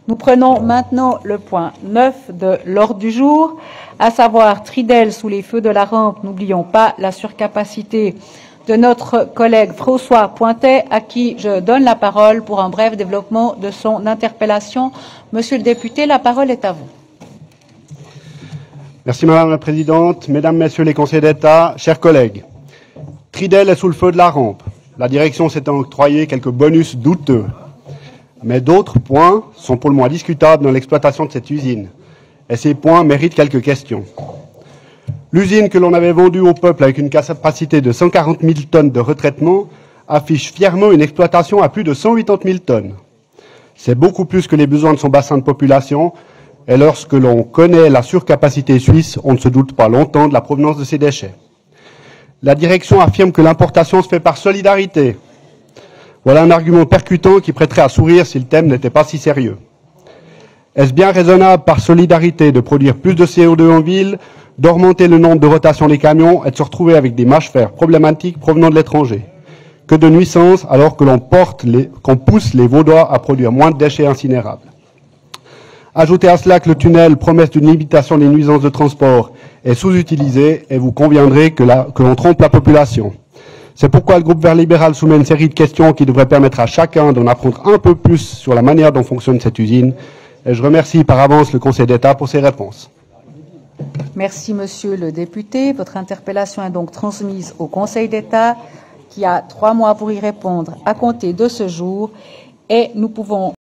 Nous prenons maintenant le point 9 de l'ordre du jour, à savoir Tridel sous les feux de la rampe. N'oublions pas la surcapacité de notre collègue François Pointet, à qui je donne la parole pour un bref développement de son interpellation. Monsieur le député, la parole est à vous. Merci Madame la Présidente, Mesdames, Messieurs les conseillers d'État, chers collègues. Tridel est sous le feu de la rampe. La direction s'est octroyé quelques bonus douteux. Mais d'autres points sont pour le moins discutables dans l'exploitation de cette usine. Et ces points méritent quelques questions. L'usine que l'on avait vendue au peuple avec une capacité de 140 000 tonnes de retraitement affiche fièrement une exploitation à plus de 180 000 tonnes. C'est beaucoup plus que les besoins de son bassin de population. Et lorsque l'on connaît la surcapacité suisse, on ne se doute pas longtemps de la provenance de ces déchets. La direction affirme que l'importation se fait par solidarité. Voilà un argument percutant qui prêterait à sourire si le thème n'était pas si sérieux. Est-ce bien raisonnable par solidarité de produire plus de CO2 en ville, d'augmenter le nombre de rotations des camions et de se retrouver avec des mâches-fer problématiques provenant de l'étranger? Que de nuisances alors que qu'on pousse les Vaudois à produire moins de déchets incinérables. Ajoutez à cela que le tunnel, promesse d'une limitation des nuisances de transport, est sous-utilisé et vous conviendrez que l'on trompe la population. C'est pourquoi le groupe Vert libéral soumet une série de questions qui devraient permettre à chacun d'en apprendre un peu plus sur la manière dont fonctionne cette usine. Et je remercie par avance le Conseil d'État pour ses réponses. Merci, Monsieur le député. Votre interpellation est donc transmise au Conseil d'État, qui a 3 mois pour y répondre à compter de ce jour. Et nous pouvons